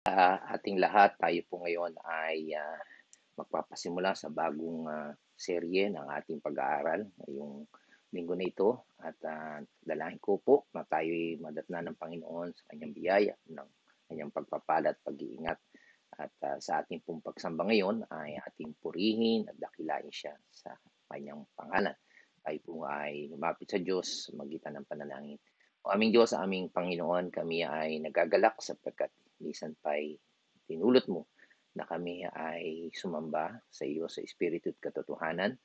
Ating lahat, tayo po ngayon ay magpapasimula sa bagong serye ng ating pag-aaral ngayong linggo na ito at dalahin ko po na tayo'y madatnan ng Panginoon sa kanyang biyaya, ng kanyang pagpapala at pag-iingat. At sa ating pong pagsamba ngayon ay ating purihin at dakilain siya sa kanyang pangalan. Tayo po ay lumapit sa Diyos sa magitan ng panalangin. O aming Diyos, aming Panginoon, kami ay nagagalak sapagkat minsan pa'y tinulot mo na kami ay sumamba sa iyo sa Espiritu at katotohanan.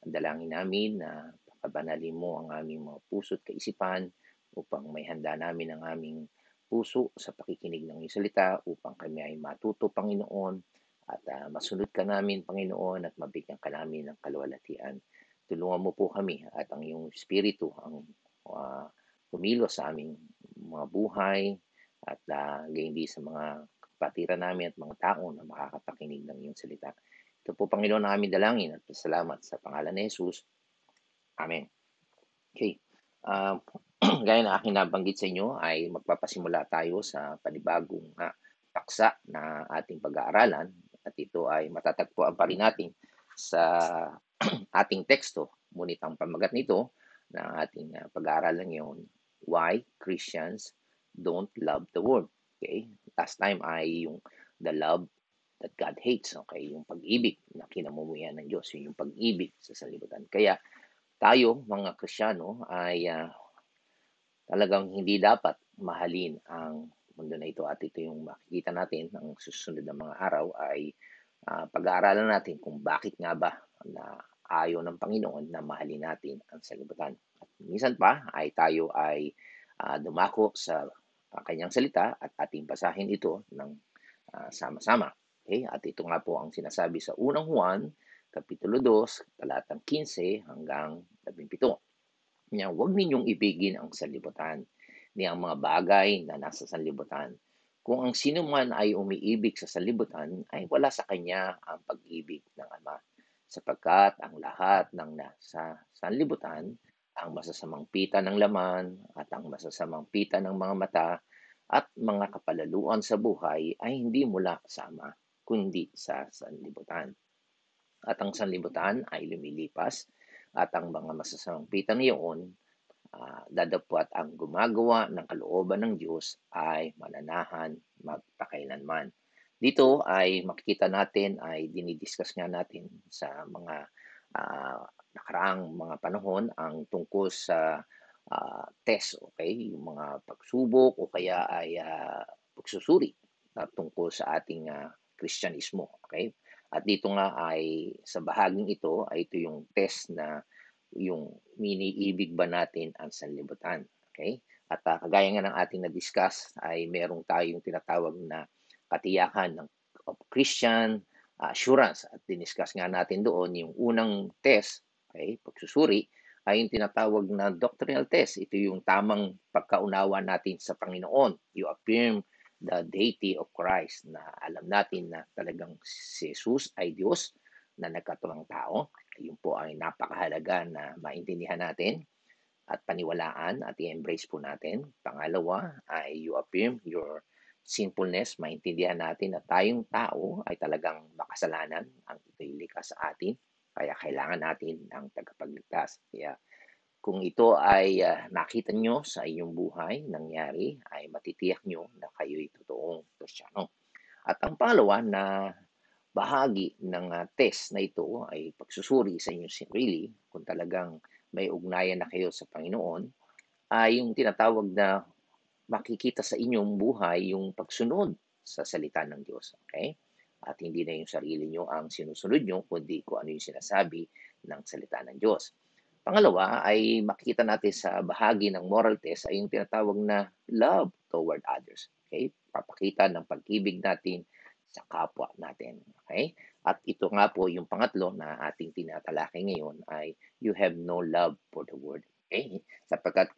Ang dalangin namin na pakabanalin mo ang aming mga puso at kaisipan upang may handa namin ang aming puso sa pakikinig ng iyong salita upang kami ay matuto, Panginoon, at masunod ka namin, Panginoon, at mabigyan ka namin ng kaluwalhatian. Tulungan mo po kami at ang iyong Espiritu ang kumilos sa aming mga buhay at gayon din sa mga kapatiran namin at mga tao na makakapakinig ng iyong salita. Ito po, Panginoon, ang aming dalangin at salamat sa pangalan ni Jesus. Amen. Okay. Gaya na aking nabanggit sa inyo ay magpapasimula tayo sa panibagong paksa na ating pag-aaralan at ito ay matatagpuan pa rin natin sa ating teksto. Ngunit ang pamagat nito na ating pag-aaralan ngayon, Why Christians Don't Love the World. Okay? Last time ay yung the love that God hates. Okay? Yung pag-ibig na kinamumuyan ng Diyos. Yun yung pag-ibig sa sanlibutan. Kaya tayo, mga Kristiyano, ay talagang hindi dapat mahalin ang mundo na ito at ito yung makikita natin ang susunod na mga araw ay pag-aaralan natin kung bakit nga ba na ayaw ng Panginoon na mahalin natin ang sanlibutan. At minsan pa ay tayo ay dumako sa kanyang salita at ating basahin ito ng sama-sama. Okay? At ito nga po ang sinasabi sa unang Juan, Kapitulo 2, talatang 15 hanggang 17. Niya, huwag ninyong ibigin ang sanlibutan ni ang mga bagay na nasa sanlibutan. Kung ang sino man ay umiibig sa sanlibutan, ay wala sa kanya ang pag-ibig ng Ama. Sapagkat ang lahat ng nasa sanlibutan, ang masasamang pita ng laman at ang masasamang pita ng mga mata at mga kapalaluan sa buhay ay hindi mula sa Ama, kundi sa sanlibutan. At ang sanlibutan ay lumilipas at ang mga masasamang pitang iyon dadapwat ang gumagawa ng kalooban ng Diyos ay mananahan magpakailanman. Dito ay makikita natin ay dinidiscuss nga natin sa mga nakaraang mga panahon ang tungkol sa test, okay? Yung mga pagsubok o kaya ay pagsusuri tungkol sa ating Kristyanismo, okay? At dito nga ay sa bahaging ito ay ito yung test na yung iniibig ba natin ang sanlibutan. Okay? At kagaya nga ng ating na-discuss ay merong tayong tinatawag na katiyakan of Christian assurance at diniscuss nga natin doon yung unang test, okay, pagsusuri, ay yung tinatawag na doctrinal test. Ito yung tamang pagkaunawa natin sa Panginoon. You affirm the deity of Christ na alam natin na talagang si Jesus ay Diyos na nagkatuwang tao. Yun po ay napakahalaga na maintindihan natin at paniwalaan at i-embrace po natin. Pangalawa ay you affirm your sinfulness, maintindihan natin na tayong tao ay talagang makasalanan ang ito'y likas sa atin. Kaya kailangan natin ng tagapagligtas. Kaya kung ito ay nakita nyo sa inyong buhay, nangyari, ay matitiyak nyo na kayo'y totoong Kristiyano. At ang pangalawa na bahagi ng test na ito ay pagsusuri sa inyong sarili kung talagang may ugnayan na kayo sa Panginoon ay yung tinatawag na makikita sa inyong buhay yung pagsunod sa salita ng Diyos. Okay? At hindi na yung sarili nyo ang sinusunod nyo, kundi kung ano yung sinasabi ng salita ng Diyos. Pangalawa ay makikita natin sa bahagi ng moral test ay yung tinatawag na love toward others. Okay? Papakita ng pag-ibig natin sa kapwa natin. Okay? At ito nga po yung pangatlo na ating tinatalakay ngayon ay you have no love for the world. Okay? Sapagkat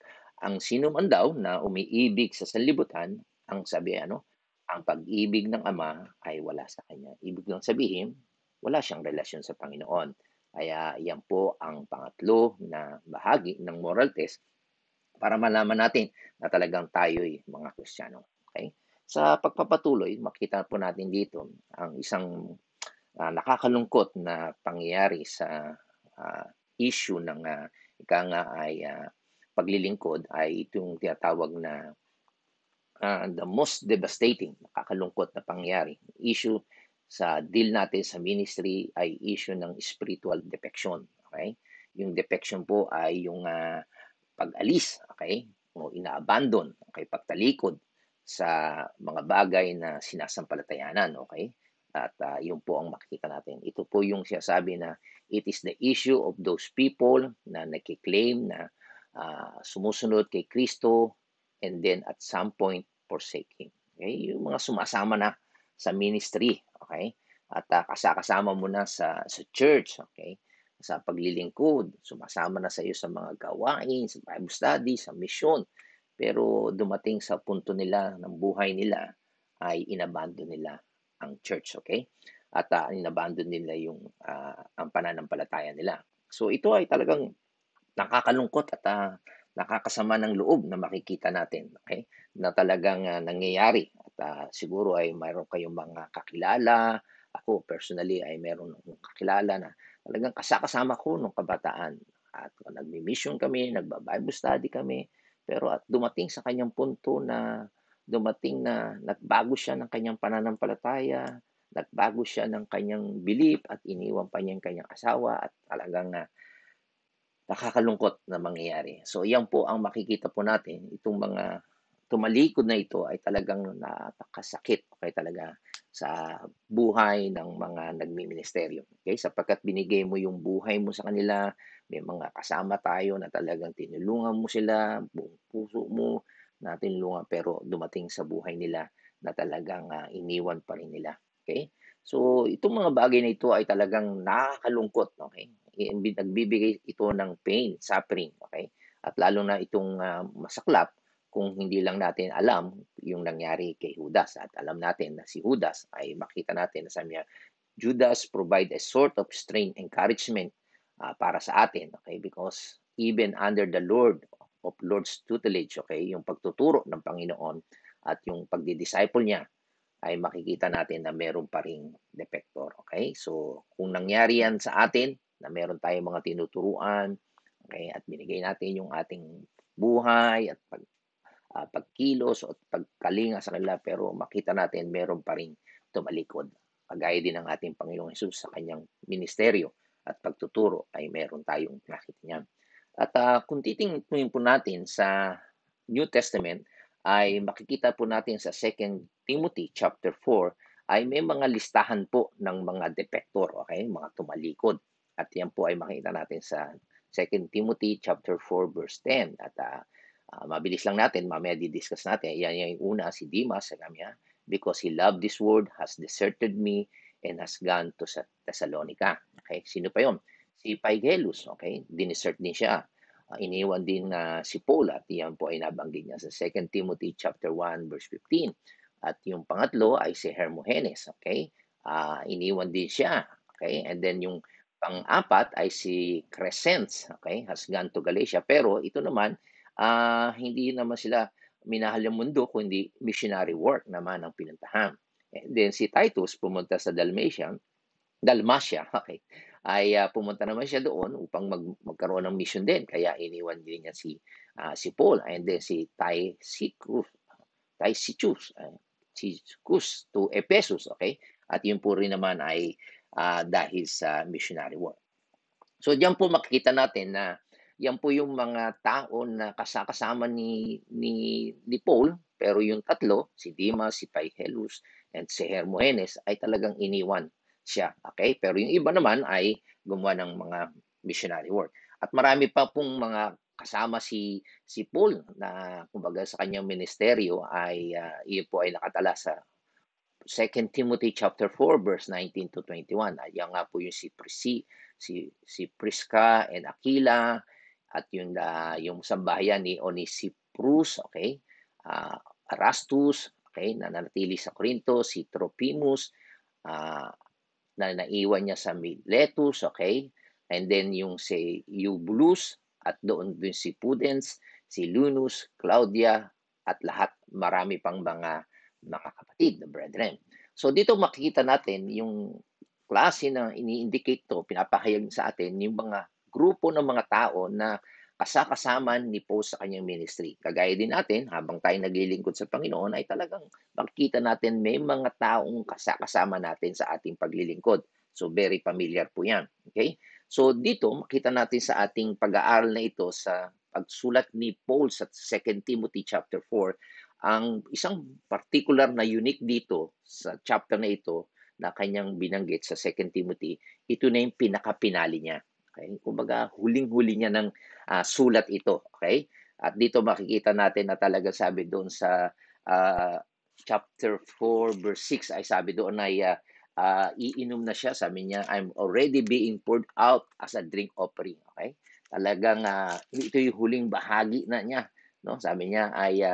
ang sino man daw na umiibig sa sanlibutan, ang sabi ang pag-ibig ng Ama ay wala sa kanya. Ibig lang sabihin, wala siyang relasyon sa Panginoon. Kaya yan po ang pangatlo na bahagi ng moral test para malaman natin na talagang tayo'y mga Kristiyano. Okay? Sa pagpapatuloy makita po natin dito ang isang, nakakalungkot na pangyayari sa, issue ng, ika nga ay, paglilingkod ay itong tinatawag na, the most devastating, nakakalungkot na pangyayari, issue sa deal natin sa ministry ay issue ng spiritual defection, okey? Yung defection po ay yung, pag-alis, okey, o ina-abandon, okey, pagtalikod sa mga bagay na sinasampalatayanan, okey? At, yun po ang makikita natin. Ito po yung sinasabi na it is the issue of those people na nagke-claim na, sumusunod kay Kristo and then at some point forsake Him, okey? Yung mga sumasama na sa ministry, okey? At, kasama mo na sa church, okey? Sa paglilingkod, sumasama na sa iyo sa mga gawain, sa Bible study, sa misyon. Pero dumating sa punto nila ng buhay nila ay inabandon nila ang church, okay? At inabandon nila yung ang pananampalataya nila. So ito ay talagang nakakalungkot at nakakasama ng loob na makikita natin, okay? Na talagang nangyayari at siguro ay mayroon kayong mga kakilala. Ako personally ay meron akong kakilala na talagang kasama ko nung kabataan at nagmi-mission kami, nagba-Bible study kami. Pero at dumating sa kanyang punto na dumating na nagbago siya ng kanyang pananampalataya, nagbago siya ng kanyang belief at iniwan pa niya yung kanyang asawa at talagang nakakalungkot na mangyayari. So yan po ang makikita po natin, itong mga tumalikod na ito ay talagang napakasakit, okay, talaga sa buhay ng mga nagmiministeryo. Okay, sapagkat binigay mo yung buhay mo sa kanila, may mga kasama tayo na talagang tinulungan mo sila, buong puso mo na tinulungan, pero dumating sa buhay nila na talagang iniwan pa rin nila. Okay? So itong mga bagay na ito ay talagang nakakalungkot, okay? Nagbibigay ito ng pain, suffering, okay? At lalo na itong masaklap kung hindi lang natin alam yung nangyari kay Judas at alam natin na si Judas ay makita natin na sabi niya, Judas provide a sort of strength, encouragement para sa atin, okay? Because even under the Lord's tutelage, okay, yung pagtuturo ng Panginoon at yung pagdi-disciple niya, ay makikita natin na meron pa ring depektor, okay? So, kung nangyari yan sa atin, na meron tayong mga tinuturuan, okay, at binigay natin yung ating buhay at pagkilos o pagkalinga sa kanila, pero makita natin meron pa ring tumalikod. Kagaya din ng ating Panginoong Hesus sa kanyang ministeryo at pagtuturo ay meron tayong nakita niyan. At kung titingnan po natin sa New Testament, ay makikita po natin sa 2 Timothy chapter 4 ay may mga listahan po ng mga depektor, okay? Mga tumalikod. At yan po ay makita natin sa 2 Timothy chapter 4 verse 10. At mabilis lang natin, mamaya di-discuss natin. Yan yung una, si Demas, sabi niya, because he loved this world, has deserted me, and has gone to Thessalonica. Okay, sino pa yon? Si Phygelus, okay? Dinesert din siya. Iniwan din si Paul at yan po ay nabanggit niya sa 2 Timothy chapter 1 verse 15. At yung pangatlo ay si Hermogenes, okay? Iniwan din siya, okay? And then yung pang-apat ay si Crescens, okay? Has gone to Galatia. Pero ito naman, hindi naman sila minahal ng mundo kundi missionary work naman ang pinuntahan. And then si Titus pumunta sa Dalmatia, okay. Ay pumunta naman siya doon upang magkaroon ng mission din. Kaya iniwan din niya si Paul and then si Tychicus, Tychicus to Ephesus, okay? At yun po rin naman ay dahil sa missionary work. So diyan po makikita natin na yan po yung mga tao na kasama ni Paul, pero yung tatlo, si Demas, si Phygelus, and si Hermogenes ay talagang iniwan siya, okay? Pero yung iba naman ay gumawa ng mga missionary work. At marami pa pong mga kasama si Paul na kumbaga sa kanyang ministeryo ay iyon po ay nakatala sa 2 Timothy chapter 4 verse 19 to 21. Ayan nga po yung si Prisca and Aquila at yung sambahayan ni Onesiphorus, okay? Erastus, okay, na nanatili sa Corinto, si Trophimus, na naiwan niya sa Miletus, okay? And then yung si Eubulus at doon si Pudens, si Linus, Claudia at lahat marami pang mga mga kapatid, the brethren. So dito makikita natin yung klase na ini-indicate 'to, pinapahayag sa atin yung mga grupo ng mga tao na kasama ni Paul sa kanyang ministry. Kagaya din natin habang tayo naglilingkod sa Panginoon ay talagang makikita natin may mga taong kasama natin sa ating paglilingkod. So very familiar po 'yan, okay? So dito makita natin sa ating pag-aaral na ito sa pagsulat ni Paul sa 2 Timothy chapter 4, ang isang particular na unique dito sa chapter na ito na kanyang binanggit sa 2 Timothy, ito na yung pinakapinali niya. Okay? Kumbaga, huling-huli niya ng sulat ito. Okay? At dito makikita natin na talaga sabi doon sa chapter 4 verse 6 ay sabi doon ay iinom na siya. Sabi niya, I'm already being poured out as a drink offering. Okay? Talagang ito yung huling bahagi na niya. No? Sabi niya ay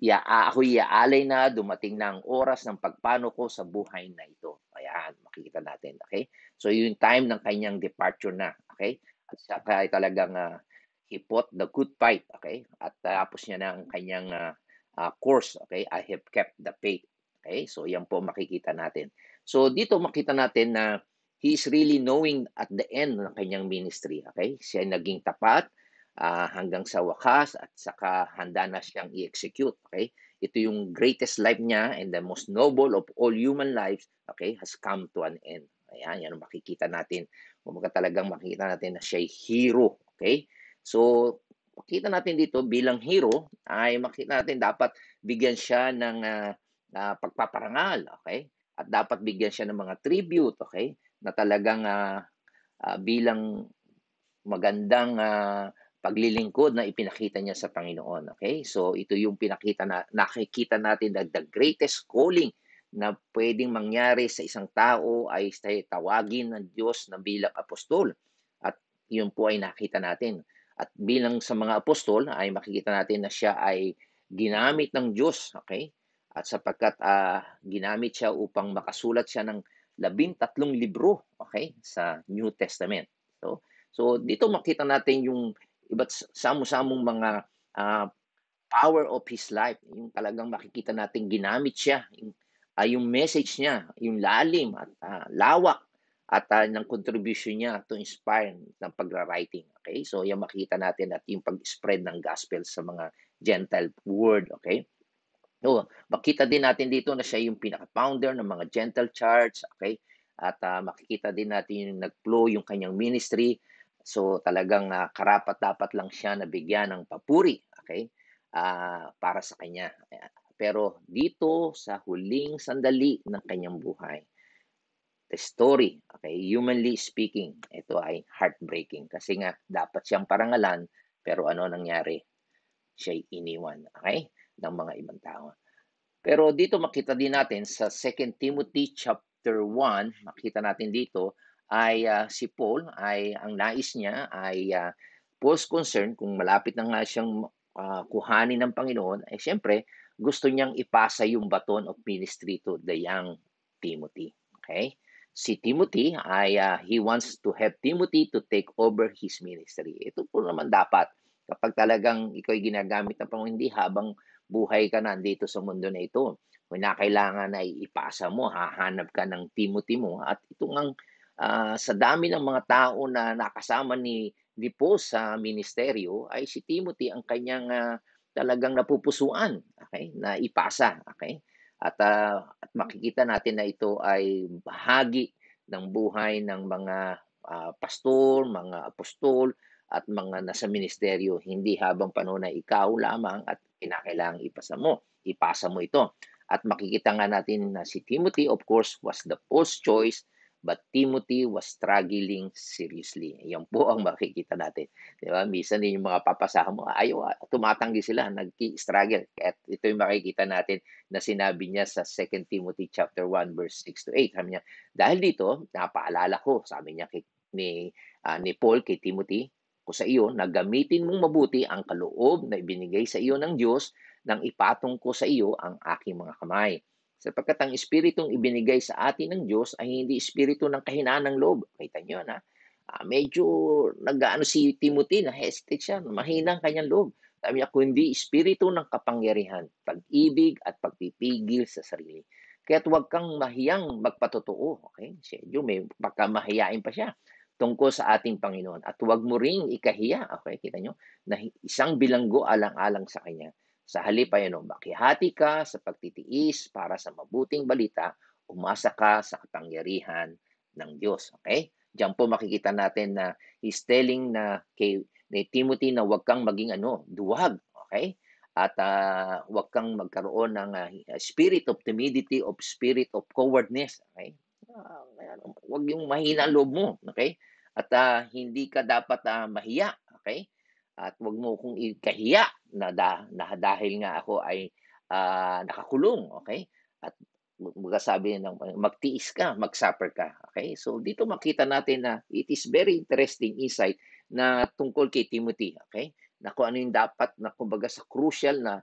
ako'y iaalay na, dumating na ang oras ng pagpano ko sa buhay na ito. Ayan, makikita natin. Okay? So, yung time ng kanyang departure na. Okay? At saka ay talagang he fought the good fight. Okay? At tapos niya na ang kanyang course. Okay? I have kept the faith. Okay? So, yan po makikita natin. So, dito makita natin na he is really knowing at the end ng kanyang ministry. Okay? Siya ay naging tapat hanggang sa wakas at saka handa na siyang i-execute. Okay? Ito yung greatest life niya and the most noble of all human lives, okay, has come to an end. Ayan, yan ang makikita natin. Kumbaga talagang makikita natin na siya ay hero. Okay? So, makita natin dito bilang hero ay makita natin dapat bigyan siya ng pagpaparangal. Okay? At dapat bigyan siya ng mga tribute. Okay? Na talagang bilang magandang paglilingkod na ipinakita niya sa Panginoon. Okay? So ito yung nakikita natin na the greatest calling na pwedeng mangyari sa isang tao ay tawagin ng Diyos na bilang apostol. At yun po ay nakita natin. At bilang sa mga apostol ay makikita natin na siya ay ginamit ng Diyos. Okay? At sapagkat ginamit siya upang makasulat siya ng 13 libro, okay, sa New Testament. So dito makita natin yung iba't samo-samong mga power of his life. Yung talagang makikita natin ginamit siya. Yung message niya, yung lalim at lawak at ng contribution niya to inspire ng pagra-writing. Okay? So yan makita natin at yung pag-spread ng gospel sa mga Gentile world. Okay? So, makita din natin dito na siya yung pinaka-founder ng mga Gentile Church. Okay? At makikita din natin yung nag-flow yung kanyang ministry. So talagang karapat-dapat lang siya na bigyan ng papuri, okay? Para sa kanya. Pero dito sa huling sandali ng kanyang buhay, the story, okay, humanly speaking, ito ay heartbreaking kasi nga dapat siyang parangalan pero ano nangyari? Siya'y iniwan, okay? Ng mga ibang tao. Pero dito makita din natin sa 2 Timothy chapter 1, makita natin dito ay si Paul ay ang nais niya ay Paul's concern kung malapit na nga siyang kuhanin ng Panginoon ay siyempre gusto niyang ipasa yung baton of ministry to the young Timothy. Okay? Si Timothy ay he wants to have Timothy to take over his ministry. Ito po naman dapat kapag talagang ikaw ay ginagamit ng Panginoon, hindi habang buhay ka na dito sa mundo na ito. Kung kailangan na ipasa mo, hahanap ka ng Timothy mo. At ito ang sa dami ng mga tao na nakasama ni Paul sa ministeryo, ay si Timothy ang kanyang talagang napupusuan, okay, na ipasa. Okay? At makikita natin na ito ay bahagi ng buhay ng mga pastor, mga apostol, at mga nasa ministeryo, hindi habang panahon na ikaw lamang at kinakailangang ipasa mo ito. At makikita nga natin na si Timothy, of course, was the first choice, but Timothy was struggling seriously. Yan po ang makikita natin. Di ba? Minsan din yung mga papasahan mo, tumatanggi sila, nag-struggle. At ito yung makikita natin na sinabi niya sa 2 Timothy chapter 1 verse 6 to 8. Sabi niya, dahil dito, napaalala ko, sabi niya ni Paul kay Timothy, ko sa iyo na gamitin mong mabuti ang kaloob na ibinigay sa iyo ng Diyos nang ipatong ko sa iyo ang aking mga kamay. Sapagkat ang espiritong ibinigay sa atin ng Diyos ay hindi espiritu ng kahinaan ng loob. Kita niyo na medyo nag-ano si Timothy, na hesitate siya, mahina ang kanyang loob. Sabi niya, kundi espiritu ng kapangyarihan, pag-ibig at pagpipigil sa sarili. Kaya't huwag kang mahiyang magpatotoo. Okay? Medyo may pagkamahiyain pa siya tungkol sa ating Panginoon. At huwag mo ring ikahiya. Okay? Kita nyo? Na isang bilanggo alang-alang sa Kanya. Sa halip ay makihati ka sa pagtitiis para sa mabuting balita, umasa ka sa kapangyarihan ng Diyos. Okay? Diyan po makikita natin na he's telling na kay ni Timothy na huwag kang maging duwag, okay? At huwag kang magkaroon ng spirit of timidity, of spirit of cowardness, okay? Huwag yung mahina ang loob mo, okay? At hindi ka dapat mahiya, okay? At huwag mo kong ikahiya na dahil nga ako ay nakakulong, okay? At sabi ng magtiis ka, mag-suffer ka, okay? So dito makita natin na it is very interesting insight na tungkol kay Timothy, okay? Na kung ano yung dapat na kumbaga sa crucial na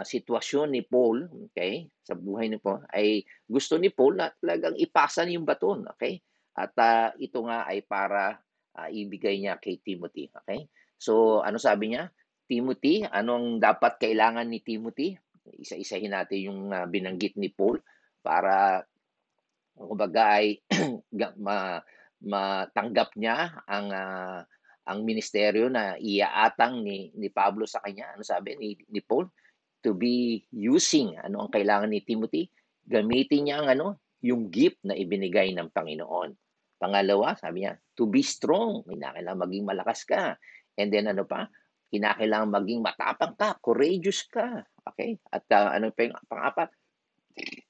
sitwasyon ni Paul, okay? Sa buhay ni Paul ay gusto ni Paul na talagang ipasa niya yung baton, okay? At ito nga ay para ibigay niya kay Timothy, okay? So ano sabi niya? Timothy, anong dapat kailangan ni Timothy? Isa-isahin natin yung binanggit ni Paul para kumbaga ay matanggap niya ang ministeryo na iaatang ni Pablo sa kanya. Ano sabi ni Paul? To be using, ano ang kailangan ni Timothy? Gamitin niya yung gift na ibinigay ng Panginoon. Pangalawa, sabi niya, to be strong. Kinakailangan maging malakas ka. And then ano pa? Kinakailangan maging matapang ka, courageous ka. Okay? At ano pa yung pang-apat?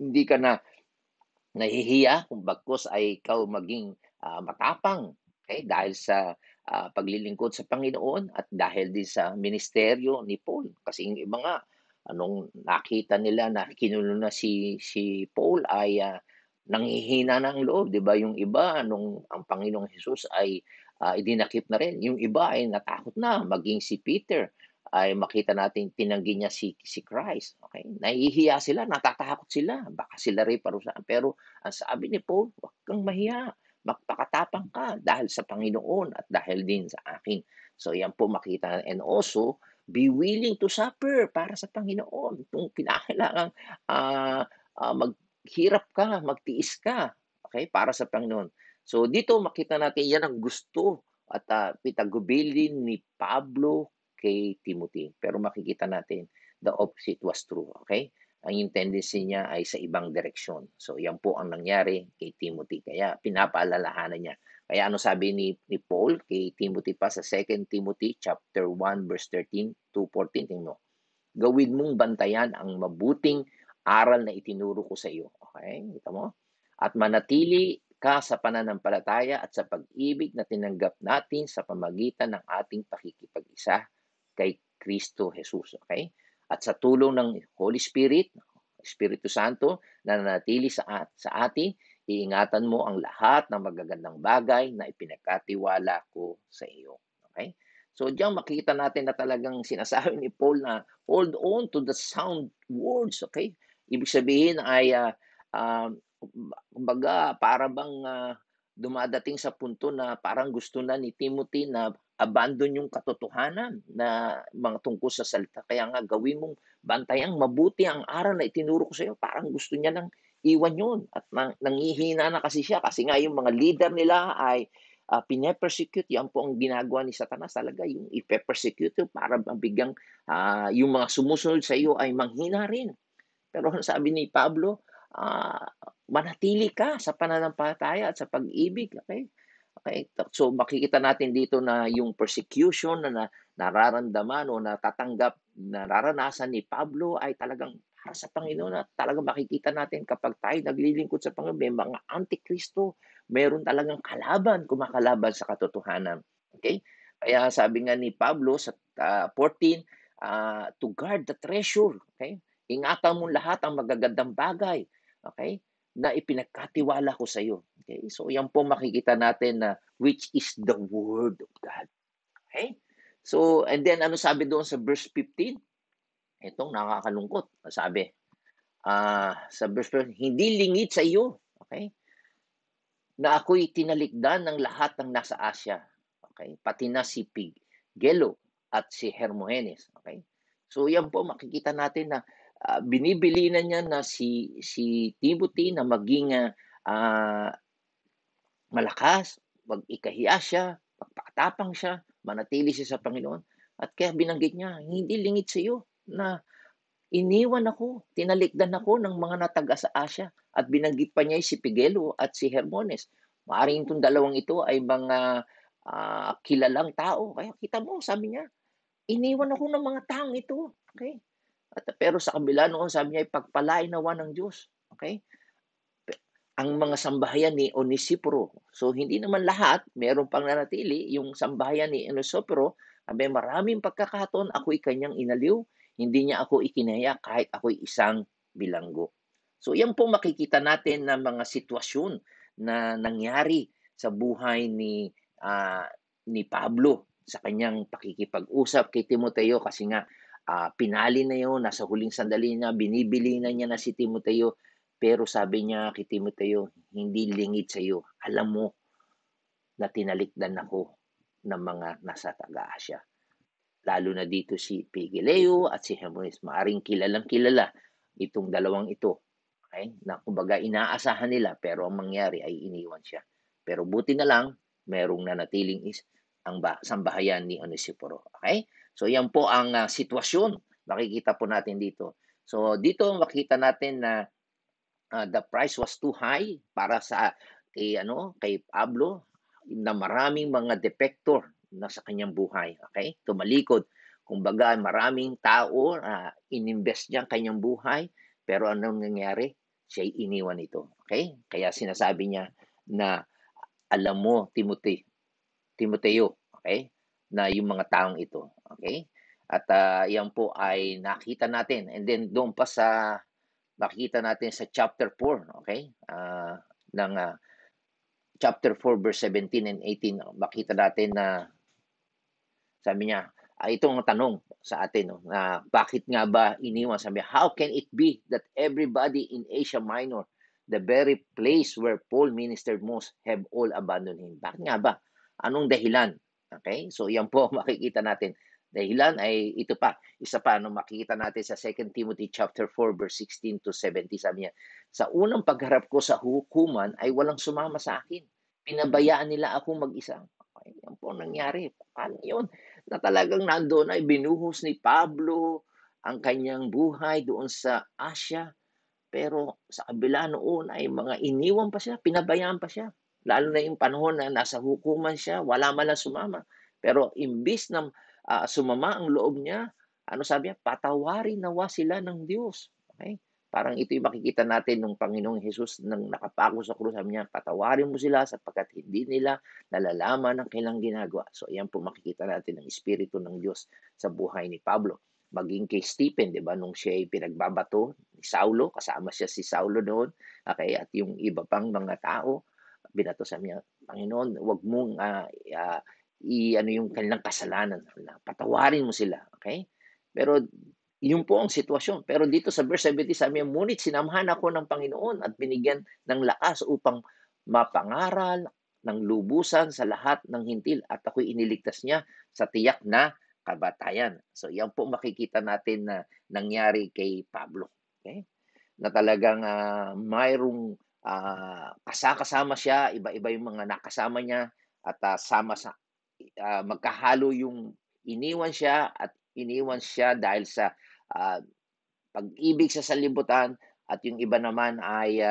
Hindi ka na nahihiya kung bagkus ay ikaw maging matapang, okay? Dahil sa paglilingkod sa Panginoon at dahil din sa ministeryo ni Paul. Kasi yung iba nga, anong nakita nila na kinulo na si Paul ay nanghihina ng loob, di ba? Yung iba, nung ang Panginoong Jesus ay idinakip na rin. Yung iba ay natakot na, maging si Peter ay makita natin tinanggi niya si Christ. Okay? Nahihiya sila, natatakot sila. Baka sila rin parusahan. Pero ang sabi ni Paul, huwag kang mahiya. Magpakatapang ka dahil sa Panginoon at dahil din sa akin. So yan po makita. And also, be willing to suffer para sa Panginoon. Kung kinakailangan maghirap ka, magtiis ka, okay, para sa Panginoon. So dito makita natin yan ang gusto at pitagubilin ni Pablo kay Timothy. Pero makikita natin the opposite was true, okay? Ang tendency niya ay sa ibang direksyon. So yan po ang nangyari kay Timothy. Kaya pinapaalalahanan niya. Kaya ano sabi ni Paul kay Timothy pa sa 2 Timothy chapter 1 verse 13 to 14, tingnan mo. Gawin mong bantayan ang mabuting aral na itinuro ko sa iyo. Okay? Kita mo? At manatili ka sa pananampalataya at sa pag-ibig na tinanggap natin sa pamagitan ng ating pakikipag-isa kay Kristo Jesus. Okay? At sa tulong ng Holy Spirit, Espiritu Santo, na nanatili sa atin, iingatan mo ang lahat ng magagandang bagay na ipinagkatiwala ko sa iyo. Okay? So diyan makita natin na talagang sinasabi ni Paul na hold on to the sound words. Okay? Ibig sabihin ay kumbaga para bang dumadating sa punto na parang gusto na ni Timothy na abandon yung katotohanan na mga tungkol sa salita. Kaya nga gawin mong bantayang mabuti ang aral na itinuro ko sa iyo. Parang gusto niya nang iwan yun. At nangihina na kasi siya. Kasi nga yung mga leader nila ay pine-persecute. Yan po ang ginagawa ni Satanas talaga. Yung ipe-persecute para mabigyan yung mga sumusunod sa iyo ay manghina rin. Pero sabi ni Pablo, manatili ka sa pananampalataya at sa pag-ibig. Okay? Okay? So makikita natin dito na yung persecution na nararamdaman o nararanasan ni Pablo ay talagang para sa Panginoon at talagang makikita natin kapag tayo naglilingkod sa Panginoon, may mga antikristo, meron talagang kumakalaban sa katotohanan. Okay? Kaya sabi nga ni Pablo sa 14, to guard the treasure. Okay? Ingatan mo lahat ang magagandang bagay. Okay? Na ipinagkatiwala ko sa iyo. Okay? So yan po makikita natin na which is the word of God. Okay? So and then ano sabi doon sa verse 15? Itong nakakalungkot. Sabi sa verse 15, hindi lingid sa iyo. Okay? Na ako'y tinalikdan ng lahat ng nasa Asya. Okay? Pati na si Gelo at si Hermogenes, okay? So yan po makikita natin na binibilinan niya na si Timothy na maging malakas, mag-ikahiya siya, magpakatapang siya, manatili siya sa Panginoon. At kaya binanggit niya, hindi lingid sa iyo na iniwan ako, tinalikdan ako ng mga nataga sa Asia. At binanggit pa niya si Pigelo at si Hermones. Maaring itong dalawang ito ay mga kilalang tao. Kaya kita mo, sabi niya, iniwan ako ng mga taong ito. Okay? Pero sa kabila noon, sabi niya, pagpalain nawa ng Diyos. Okay? Ang mga sambahayan ni Onesiporo. So hindi naman lahat, meron pang nanatili yung sambahayan ni Onesiporo, may maraming pagkakataon ako'y kanyang inaliw, hindi niya ako ikinaya kahit ako'y isang bilanggo. So yan po makikita natin na mga sitwasyon na nangyari sa buhay ni Pablo sa kanyang pakikipag-usap kay Timoteo kasi nga pinali na yun, nasa huling sandali na, binibili na niya na si Timoteo. Pero sabi niya kay Timoteo, hindi lingid sa iyo. Alam mo na tinalikdan ako ng mga nasa taga-Asya. Lalo na dito si Pigileo at si Hermogenes. Maaring kilalang kilala itong dalawang ito. Okay? Na kumbaga inaasahan nila pero ang mangyari ay iniwan siya. Pero buti na lang, merong nanatiling ang sambahayan ni Onesiporo. Okay? So yan po ang sitwasyon. Makikita po natin dito. So dito makita natin na the price was too high para sa kay Pablo na maraming mga defector na sa kanyang buhay, okay? Tumalikod. Kumbaga, maraming tao ininvest niya ang kanyang buhay, pero anong nangyari? Siya iniwan ito, okay? Kaya sinasabi niya na alam mo, Timoteo, okay? Na yung mga taong ito, okay? At yan po ay nakita natin. And then doon pa sa makikita natin sa chapter 4, okay? Ng chapter 4 verse 17 and 18, makita natin na sabi niya, ito ang tanong sa atin, no, na bakit nga ba iniwan? Sabi niya, how can it be that everybody in Asia Minor, the very place where Paul ministered most, have all abandoned him? Bakit nga ba? Anong dahilan? Okay? So yan po makikita natin. Dahilan ay ito pa, isa pa, no, makikita natin sa 2 Timothy chapter 4 verse 16 to 17, sabi niya, sa unang pagharap ko sa hukuman ay walang sumama sa akin. Pinabayaan nila ako mag-isa. Okay, yan po nangyari. Paano yun? Na talagang nandoon ay binuhos ni Pablo ang kanyang buhay doon sa Asia. Pero sa kabila noon ay mga iniwan pa siya, pinabayaan pa siya. Lalo na yung panahon na nasa hukuman siya, wala man lang sumama. Pero imbis na sumama ang loob niya, ano sabi niya? Patawarin nawa sila ng Diyos. Okay? Parang ito yung makikita natin ng Panginoong Jesus nang nakapako sa krus. Sabi niya, patawarin mo sila sapagkat hindi nila nalalaman ang kailang ginagawa. So, ayan po makikita natin ang Espiritu ng Diyos sa buhay ni Pablo. Maging kay Stephen, di ba, nung siya ay pinagbabato ni Saulo, kasama siya si Saulo noon, okay, at yung iba pang mga tao, binato sa niya, Panginoon, wag mong ano yung kanilang kasalanan, patawarin mo sila, okay? Pero yun po ang sitwasyon. Pero dito sa verse 70, sabi niya, ngunit sinamahan ako ng Panginoon at binigyan ng lakas upang mapangaral ng lubusan sa lahat ng hintil at ako'y iniligtas niya sa tiyak na kabatayan. So yan po makikita natin na nangyari kay Pablo. Okay? Na talagang mayroong kasama siya, iba-iba yung mga nakasama niya at sama sa magkahalo yung iniwan siya at iniwan siya dahil sa pag-ibig sa sanlibutan at yung iba naman ay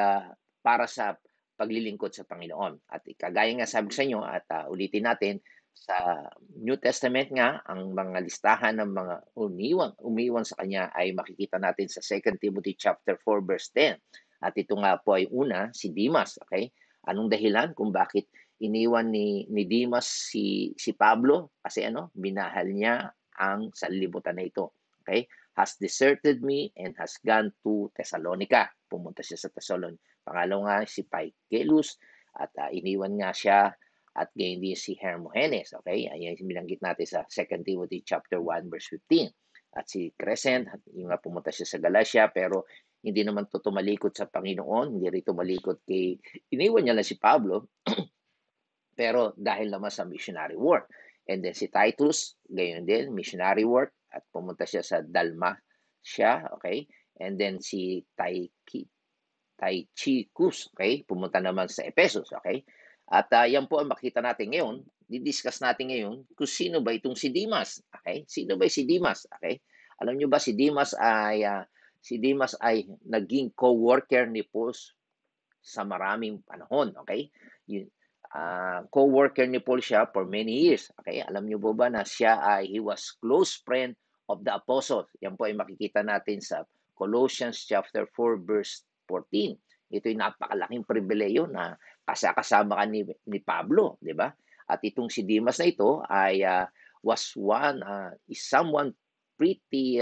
para sa paglilingkod sa Panginoon. At kagaya nga sabi sa inyo at ulitin natin, sa New Testament nga, ang mga listahan ng mga umiwan sa kanya ay makikita natin sa 2 Timothy chapter 4 verse 10. At ito nga po ay una, si Demas. Okay? Anong dahilan kung bakit iniwan ni Demas si Pablo? Kasi binahal niya ang sanlibutan na ito. Okay? Has deserted me and has gone to Thessalonica. Pumunta siya sa Thessalonica. Pangalawa nga si Phygelus at iniwan nga siya at gayon din si Hermogenes. Okay? Ayan yung binanggit natin sa 2 Timothy chapter 1 verse 15. At si Crescent, yung nga pumunta siya sa Galatia pero hindi naman to tumalikod sa Panginoon, hindi rin tumalikod iniwan niya lang si Pablo pero dahil naman sa missionary work. And then si Titus, gayon din, missionary work, at pumunta siya sa Dalmatia, okay? And then si Tychicus, okay? Pumunta naman sa Ephesus, okay? At yan po ang makita natin ngayon, didiscuss natin ngayon kung sino ba itong si Dimas, okay? Sino ba si Dimas, okay? Alam niyo ba si Dimas ay naging co-worker ni Paul sa maraming panahon, okay? Yun, co-worker ni Paul siya for many years, okay? Alam niyo po ba na he was close friend of the apostles. Yan po ay makikita natin sa Colossians chapter 4 verse 14. Ito ay napakalaking pribileyo na kasama ka ni Pablo, di ba? At itong si Dimas na ito ay is someone pretty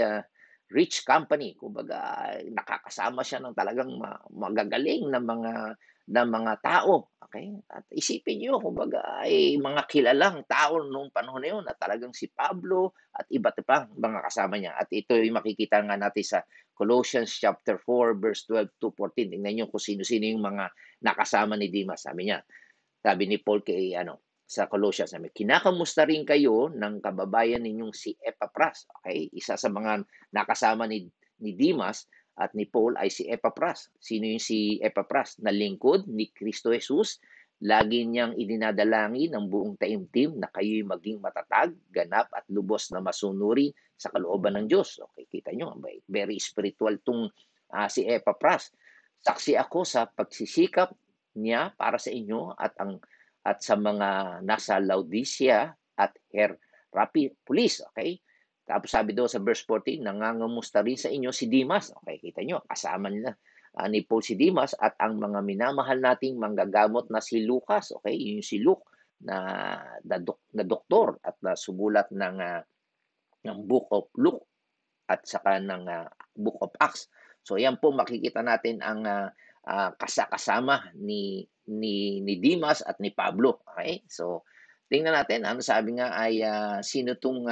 rich company. Kumbaga, nakakasama siya ng talagang magagaling na mga tao. Okay? At isipin niyo, kumbaga, ay mga kilalang tao noong panahon na yun, at talagang si Pablo at iba't ibang mga kasama niya. At ito ay makikita nga natin sa Colossians chapter 4 verse 12 to 14. Tingnan niyo kung sino-sino yung mga nakasama ni Dimas. Sabi ni Paul sa Colossians, kinakamusta rin kayo ng kababayan ninyong si Epaphras. Okay? Isa sa mga nakasama ni Dimas at ni Paul ay si Epaphras. Sino yung si Epaphras? Na lingkod ni Kristo Jesus. Lagi niyang idinadalangin ng buong taimtim na kayo'y maging matatag, ganap at lubos na masunuri sa kalooban ng Diyos. Okay, kita nyo, very spiritual tong si Epaphras. Saksi ako sa pagsisikap niya para sa inyo at sa mga nasa Laodicea at Hierapolis, okay? Tapos sabi daw sa verse 14, nangangamusta rin sa inyo si Dimas. Okay, kita nyo, kasama nila ni Paul si Dimas at ang mga minamahal nating manggagamot na si Lucas. Okay, yung si Luke na doktor at sumulat ng Book of Luke at saka ng Book of Acts. So yan po makikita natin ang kasama ni Dimas at ni Pablo. Okay? So tingnan natin, ano sabi nga ay sino tong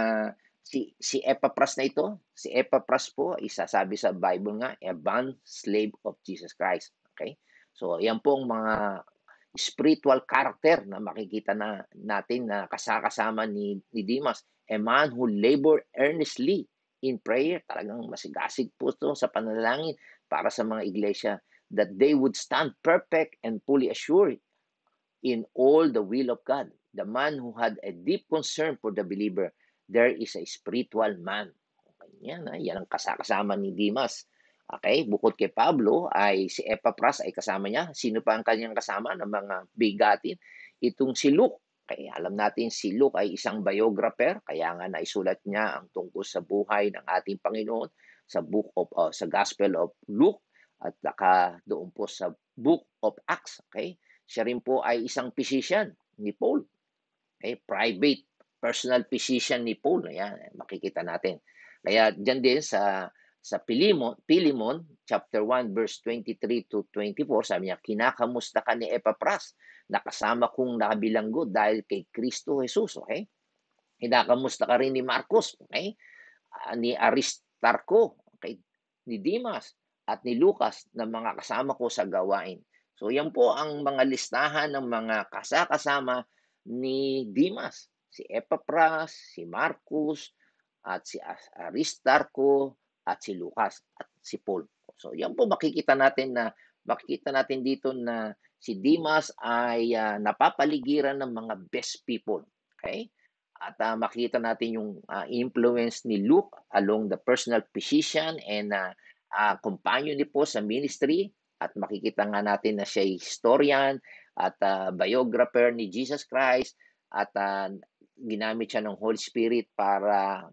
si Epaphras na ito? Si Epaphras po, isasabi sa Bible nga, a bond slave of Jesus Christ. Okay? So yan po ang mga spiritual character na makikita natin na kasama ni Dimas. A man who labor earnestly in prayer. Talagang masigasig po ito sa panalangin para sa mga iglesia that they would stand perfect and fully assured in all the will of God. The man who had a deep concern for the believer, there is a spiritual man. Okay, yan ang kasama ni Dimas. Okay, bukod kay Pablo, ay si Epaphras ay kasama niya. Sino pa ang kanyang kasama ng mga bigatin? Itong si Luke. Okay, alam natin si Luke ay isang biographer, kaya nga naisulat niya ang tungkol sa buhay ng ating Panginoon sa Gospel of Luke at saka doon po sa Book of Acts. Okay? Siya rin po ay isang physician ni Paul. Okay? Private, personal physician ni Paul. Ayan, makikita natin. Kaya dyan din sa Philemon chapter 1 verse 23 to 24, sabi niya, kinakamusta ka ni Epaphras, nakasama kong nakabilanggo dahil kay Kristo Jesus. Okay? Kinakamusta ka rin ni Marcos, okay? Ni Aristarco, okay? Ni Dimas, at ni Lucas na mga kasama ko sa gawain. So yan po ang mga listahan ng mga kasama ni Dimas. Si Epaphras, si Marcus, at si Aristarco, at si Lucas, at si Paul. So yan po makikita natin dito na si Dimas ay napapaligiran ng mga best people. Okay? At makita natin yung influence ni Luke along the personal physician and companion ni Paul sa ministry. At makikita nga natin na siya historian at biographer ni Jesus Christ at ginamit siya ng Holy Spirit para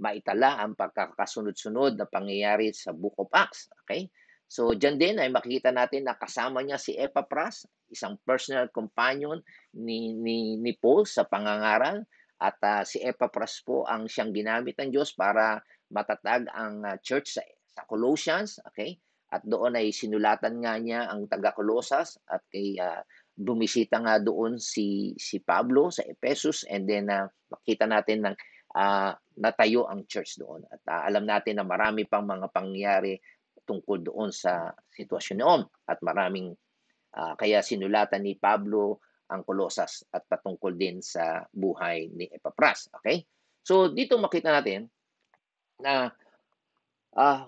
maitala ang pagkakasunod-sunod na pangyayari sa Book of Acts. Okay? So, dyan din ay makikita natin na kasama niya si Epaphras, isang personal companion ni Paul sa pangangaral. At si Epaphras po ang siyang ginamit ng Diyos para matatag ang church sa Colossians. Okay? At doon ay sinulatan nga niya ang taga-Colosas at bumisita nga doon si Pablo sa Ephesus, and then makita natin na natayo ang church doon. At alam natin na marami pang mga pangyayari tungkol doon sa sitwasyon noon at maraming kaya sinulatan ni Pablo ang Colossus at patungkol din sa buhay ni Epapras. Okay? So dito makita natin na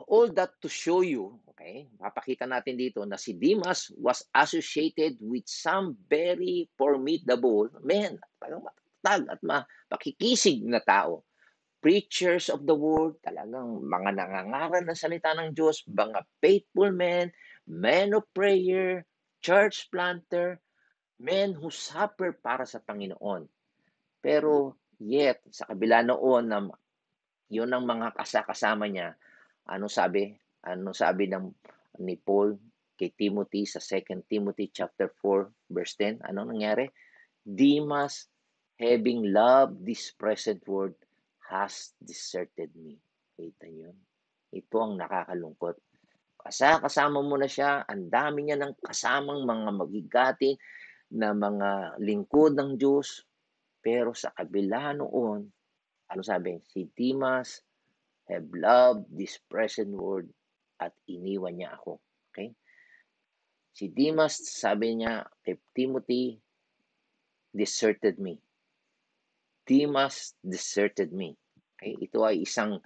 all that to show you, okay, papakita natin dito na si Demas was associated with some very formidable men, talagang matatag at makikisig na tao. Preachers of the word, talagang mga nangangaral ng salita ng Diyos, mga faithful men, men of prayer, church planter, men who suffer para sa Panginoon. Pero yet, sa kabila noon na yun ang mga kasama niya, ano sabi? Ano sabi ni Paul kay Timothy sa 2 Timothy chapter 4 verse 10? Ano nangyari? Demas, having loved this present world, has deserted me. Kita niyo? Ito ang nakakalungkot. Kasama mo na siya, ang dami niya ng kasamang mga magigating na mga lingkod ng Diyos. Pero sa kabila noon, ano sabi? Si Demas have loved this present world at iniwan niya ako. Okay? Si Demas, sabi niya kay Timothy, deserted me. Demas deserted me. Okay? Ito ay isang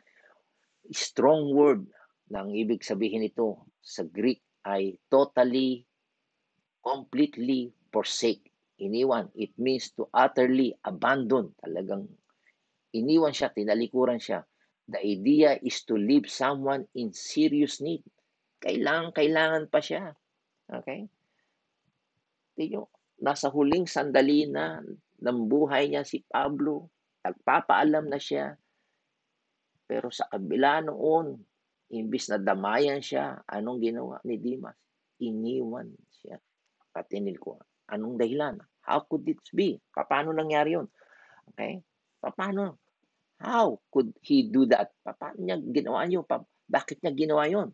strong word na ang ibig sabihin nito sa Greek ay totally, completely forsake. Iniwan. It means to utterly abandon. Talagang iniwan siya, tinalikuran siya. The idea is to leave someone in serious need. Kailangan pa siya. Okay? Tingnan, nasa huling sandali na ng buhay niya si Pablo. Nagpapaalam na siya. Pero sa kabila noon, imbis na damayan siya, anong ginawa ni Demas? Iniwan siya. Katinil ko, anong dahilan? How could it be? Paano nangyari yun? Okay? Paano? How could he do that? Paano niya ginawa yun? Bakit niya ginawa yun?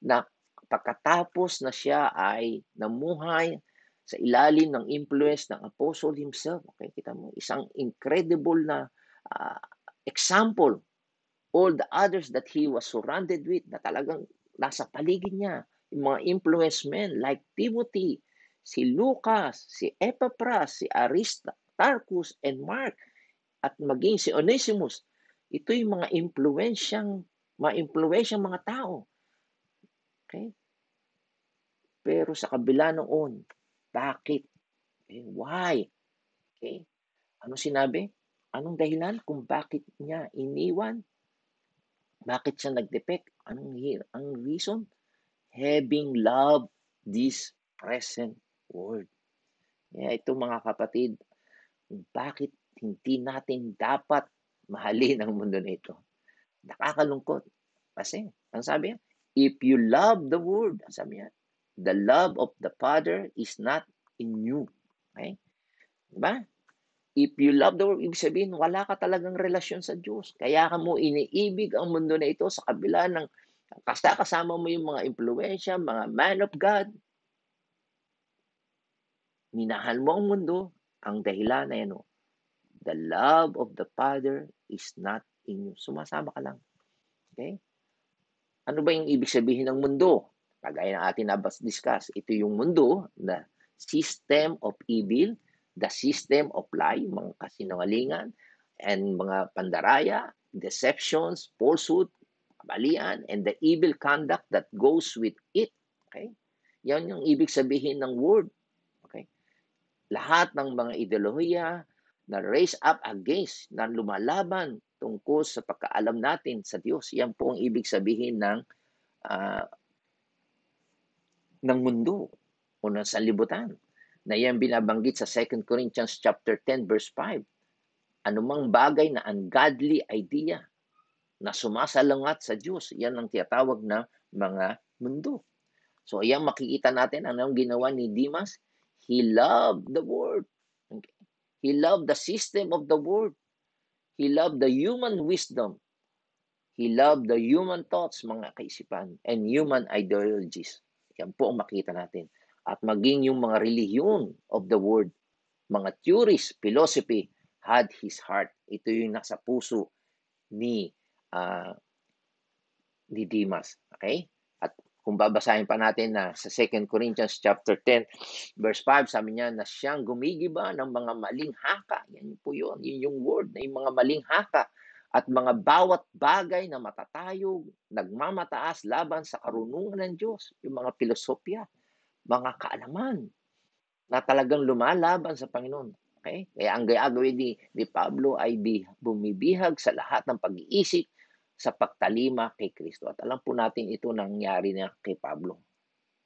Na pagkatapos na siya ay namuhay sa ilalim ng influence ng apostle himself, okay, kita mo, isang incredible na example. All the others that he was surrounded with, na talagang nasa paligid niya, yung mga influence men like Timothy, si Lucas, si Epaphras, si Aristarchus and Mark, at maging si Onesimus. Ito yung mga impluensyang mga tao. Okay? Pero sa kabila noon, bakit? Okay? Why? Okay? Ano sinabi? Anong dahilan kung bakit niya iniwan? Bakit siya nag-defect? Ang reason? Having loved this present world. Ito mga kapatid, bakit hindi natin dapat mahalin ang mundo na ito? Nakakalungkot. Kasi, ang sabi niya, if you love the world, ang sabi niya, the love of the Father is not in you. Okay? Diba? If you love the world, ibig sabihin, wala ka talagang relasyon sa Diyos. Kaya ka mo iniibig ang mundo na ito sa kabila ng kasama mo yung mga impluensya, mga man of God. Minahal mo ang mundo, ang dahilan na yan, the love of the Father is not in you. Sumasama ka lang. Okay? Ano ba yung ibig sabihin ng mundo? Kagaya ng atin na-discuss, ito yung mundo, the system of evil, the system of lie, mga kasinungalingan, and mga pandaraya, deceptions, falsehood, kabalian, and the evil conduct that goes with it. Okay? Yan yung ibig sabihin ng word. Okay? Lahat ng mga ideolohiya na raise up against, na lumalaban tungkol sa pagkaalam natin sa Diyos, yan po ang ibig sabihin ng mundo o ng sanlibutan. Na yan binabanggit sa 2 Corinthians chapter 10 verse 5. Anumang bagay na ungodly idea na sumasalungat sa Diyos, yan ang tinatawag na mga mundo. So ayan makikita natin anong ginawa ni Demas. He loved the world. Okay. He loved the system of the world. He loved the human wisdom. He loved the human thoughts, mga kaisipan, and human ideologies. Yan po ang makita natin. At maging yung mga relihiyon of the world, mga theories, philosophy, had his heart. Ito yung nasa puso ni Demas. Okay? At kung babasahin pa natin na sa 2 Corinthians chapter 10, verse 5, sabi niya na siyang gumigiba ng mga maling haka. Yan po yun. Yun yung word na yung mga maling haka at mga bawat bagay na matatayog, nagmamataas laban sa karunungan ng Diyos. Yung mga filosofya, mga kaalaman na talagang lumalaban sa Panginoon. Okay? Kaya ang gagawin ni Pablo ay bumibihag sa lahat ng pag-iisip sa pagtalima kay Kristo. At alam po natin ito nangyari na kay Pablo.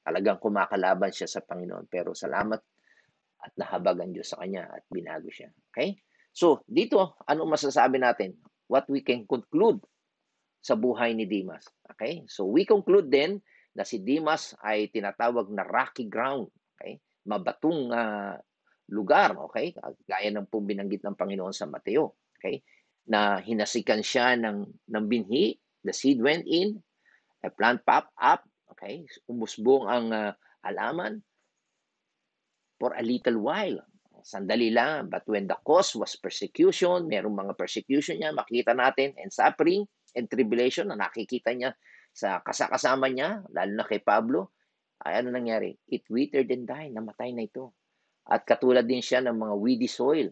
Talagang kumakalaban siya sa Panginoon. Pero salamat at nahabag ang Diyos sa kanya at binago siya. Okay? So, dito, ano masasabi natin? What we can conclude sa buhay ni Demas. Okay? So, we conclude then na si Demas ay tinatawag na rocky ground. Okay? Mabatong lugar. Okay? Gaya ng po binanggit ng Panginoon sa Mateo. Okay? Na hinasikan siya ng binhi. The seed went in. A plant popped up. Okay? Umusbong ang halaman for a little while. Sandali lang. But when the cause was persecution, merong mga persecution niya, makita natin, and suffering and tribulation na nakikita niya sa kasama niya, lalo na kay Pablo, ay ano nangyari? It withered and died. Namatay na ito. At katulad din siya ng mga weedy soil,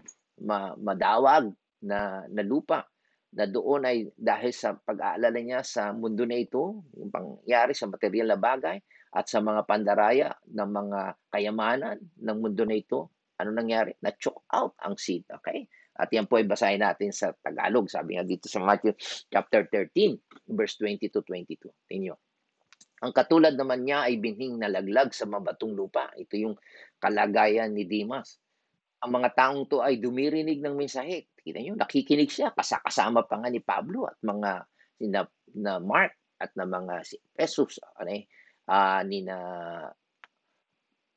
madawag na lupa, na doon ay dahil sa pag-aalala niya sa mundo na ito, yung pangyari sa material na bagay, at sa mga pandaraya ng mga kayamanan ng mundo na ito, ano nangyari? Na-choke out ang seed. Okay? At yan po ay basahin natin sa Tagalog. Sabi nga dito sa Matthew chapter 13, verse 20 to 22. Tingnan nyo. Ang katulad naman niya ay binhing nalaglag sa mabatong lupa. Ito yung kalagayan ni Demas. Ang mga taong to ay dumirinig ng mensahe. Kita nyo, nakikinig siya. Kasama pa nga ni Pablo at mga na Mark at na mga si Jesus, ni na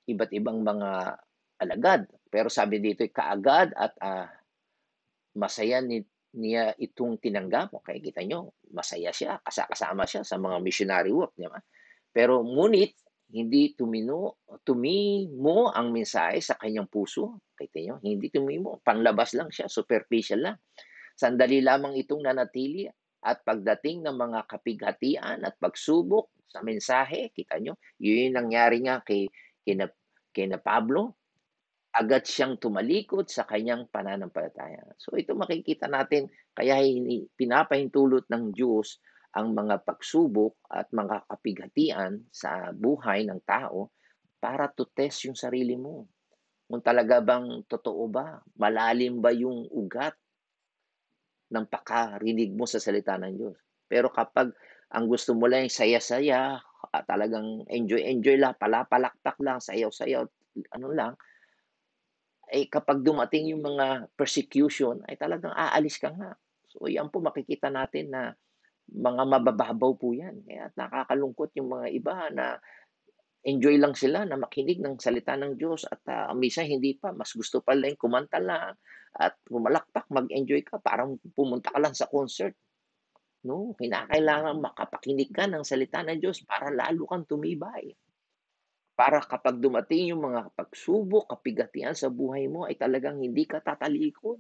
iba't ibang mga alagad. Pero sabi dito, kaagad at masaya niya itong tinanggap. Okay, kita nyo, masaya siya, kasama siya sa mga missionary work. Di ba? Pero ngunit, hindi tumimo ang mensahe sa kanyang puso. Kita nyo, hindi tumimo. Panlabas lang siya, superficial lang. Sandali lamang itong nanatili at pagdating ng mga kapighatian at pagsubok sa mensahe, kita nyo, yun yung nangyari nga kina Pablo, agad siyang tumalikod sa kanyang pananampalataya. So ito makikita natin, kaya pinapahintulot ng Diyos ang mga pagsubok at mga kapighatian sa buhay ng tao para to test yung sarili mo. Kung talaga bang totoo ba, malalim ba yung ugat ng pakarinig mo sa salita ng Diyos. Pero kapag ang gusto mo lang saya-saya, talagang enjoy lang, palapalakpak lang, sayaw-sayaw, ano lang, ay kapag dumating yung mga persecution, ay talagang aalis ka nga. So yan po makikita natin na mga mabababaw po yan. Kaya nakakalungkot yung mga iba na enjoy lang sila na makinig ng salita ng Diyos at minsan hindi pa, mas gusto pa lang kumanta lang at pumalakpak, mag-enjoy ka, parang pumunta ka lang sa concert. No, kinakailangan makapakinig ka ng salita ng Diyos para lalo kang tumibay. Para kapag dumating yung mga pagsubok, kapighatian sa buhay mo, ay talagang hindi ka tatalikod.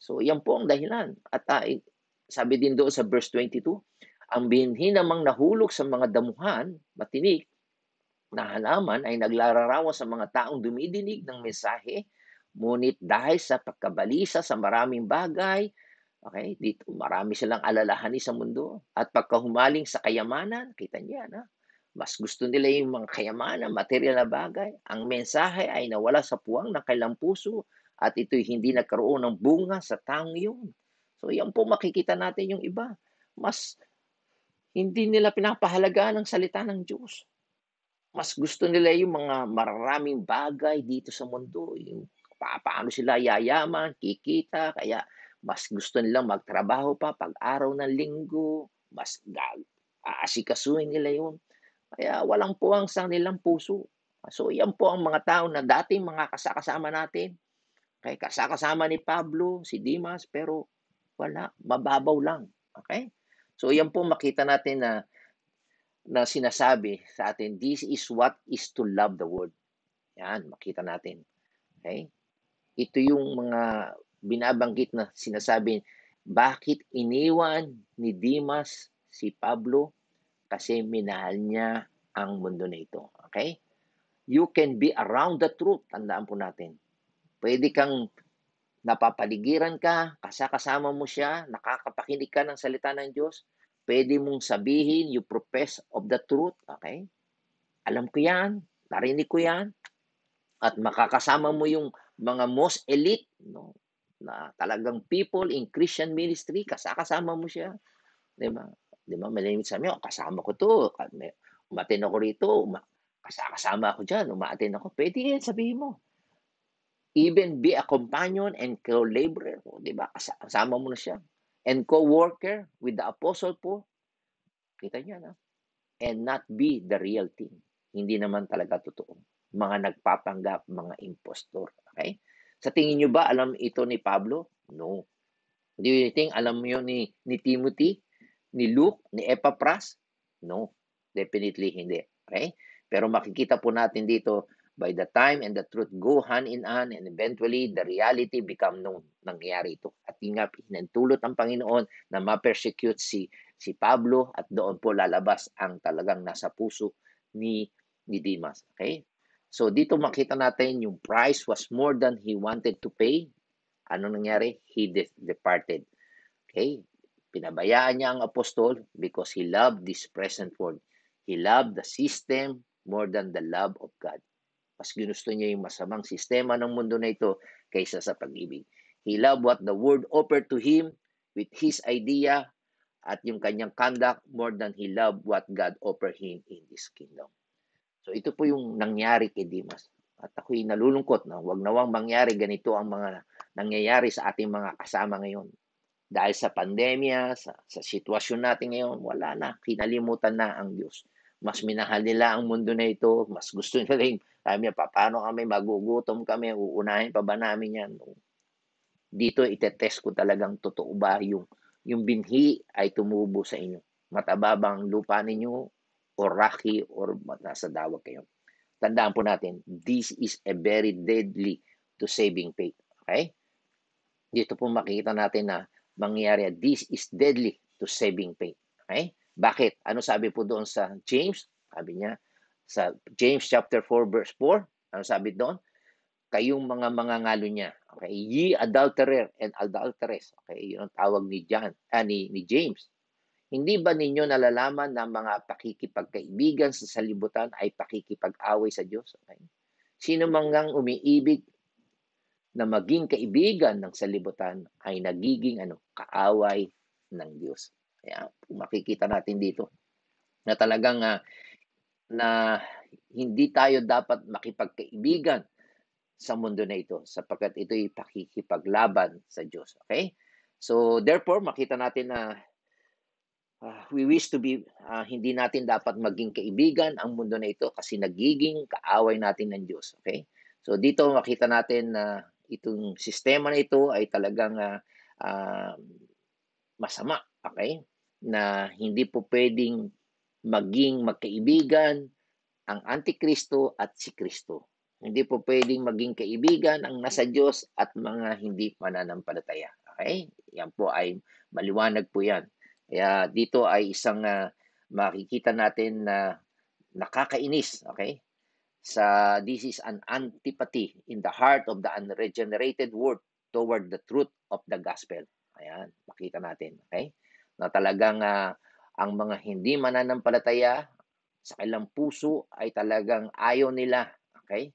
So, yan po ang dahilan. At sabi din doon sa verse 22, ang binhi namang nahulog sa mga damuhan, matinik, na halaman ay naglararawan sa mga taong dumidinig ng mensahe, ngunit dahil sa pagkabalisa sa maraming bagay, okay, dito marami silang alalahanin sa mundo, at pagkahumaling sa kayamanan, kita niya na, mas gusto nila yung mga kayamanan, material na bagay, ang mensahe ay nawala sa puwang ng kailang puso, at ito'y hindi nagkaroon ng bunga sa taong yun. So yan po makikita natin yung iba. Mas hindi nila pinapahalagaan ang salita ng Diyos. Mas gusto nila yung mga mararaming bagay dito sa mundo. Yung paano sila yayaman, kikita, kaya mas gusto nilang magtrabaho pa pag araw ng linggo, mas aasikasuhin nila yun. Kaya walang puwang sa nilang puso. So yan po ang mga tao na dating mga kasama natin. Okay, kasama ni Pablo, si Demas, pero wala, mababaw lang. Okay? So yan po makita natin na sinasabi sa atin, this is what is to love the world. Yan, makita natin. Okay? Ito yung mga binabanggit na sinasabi, bakit iniwan ni Demas si Pablo? Kasi minahal niya ang mundo na ito. Okay? You can be around the truth. Tandaan po natin. Pwede kang napapaligiran ka, kasama mo siya, nakakapakinig ka ng salita ng Diyos. Pwede mong sabihin, you profess of the truth. Okay? Alam ko yan. Narinig ko yan. At makakasama mo yung mga most elite, no? Na talagang people in Christian ministry, kasama mo siya. Di ba? Di ba? Malimit sa amin, kasama ko to. Umatin ako rito. Kasama ako dyan. Umaatin ako. Pwede yan, sabihin mo. Even be a companion and co-laborer. Di ba? Kasama mo na siya. And co-worker with the apostle po. Kita niya na. And not be the real thing. Hindi naman talaga totoo. Mga nagpapanggap, mga impostor. Okay? Sa tingin nyo ba, alam ito ni Pablo? No. Do you think alam mo yun ni Timothy, ni Luke, ni Epaphras? No. Definitely hindi. Okay? Pero makikita po natin dito, by the time and the truth go hand in hand and eventually the reality become known. Nangyayari ito. At yun nga, hinantulot ang Panginoon na ma-persecute si Pablo at doon po lalabas ang talagang nasa puso ni Dimas. Okay? So dito makita natin yung price was more than he wanted to pay. Ano nangyari? He departed. Okay? Pinabayaan niya ang apostol because he loved this present world. He loved the system more than the love of God. Mas ginusto niya yung masamang sistema ng mundo na ito kaysa sa pag-ibig. He loved what the world offered to him with his idea at yung kanyang conduct more than he loved what God offered him in this kingdom. So ito po yung nangyari kay Dimas. At ako'y nalulungkot na wag nawang mangyari ganito ang mga nangyayari sa ating mga kasama ngayon. Dahil sa pandemya, sa sitwasyon natin ngayon, wala na. Kinalimutan na ang Diyos. Mas minahal nila ang mundo na ito. Mas gusto nila yung, sabi niya, paano kami, magugutom kami, uunahin pa ba namin yan? Dito, itetest ko talagang totoo ba yung binhi ay tumubo sa inyo. Mataba bang lupa ninyo o rocky or nasa dawag kayo. Tandaan po natin, this is a very deadly to saving faith. Okay? Dito po makikita natin na mangyayari, this is deadly to saving faith. Okay? Bakit? Ano sabi po doon sa James? Sabi niya, sa James chapter 4 verse 4, ano sabi doon? Kayong mga ngalo niya. Okay? Ye adulterer and adulteress. Okay? Yun ang tawag ni James. Hindi ba ninyo nalalaman na mga pakikipagkaibigan sa salibutan ay pakikipag-away sa Diyos? Okay? Sino mangang umiibig na maging kaibigan ng salibutan ay nagiging kaaway ng Diyos. Kaya makikita natin dito na talagang na hindi tayo dapat makipagkaibigan sa mundo na ito sapagkat ito'y pakikipaglaban sa Diyos. Okay? So therefore, makita natin na we wish to be, hindi natin dapat maging kaibigan ang mundo na ito kasi nagiging kaaway natin ng Diyos. Okay? So dito makita natin na itong sistema na ito ay talagang masama. Okay? Na hindi po pwedeng maging magkaibigan ang Antikristo at si Kristo. Hindi po pwedeng maging kaibigan ang nasa Diyos at mga hindi mananampalataya. Okay? Yan po ay maliwanag po yan. Kaya dito ay isang makikita natin na nakakainis, okay? This is an antipathy in the heart of the unregenerated world toward the truth of the gospel. Ayan, makita natin, okay? Na talagang ang mga hindi mananampalataya sa kanilang puso ay talagang ayaw nila, okay?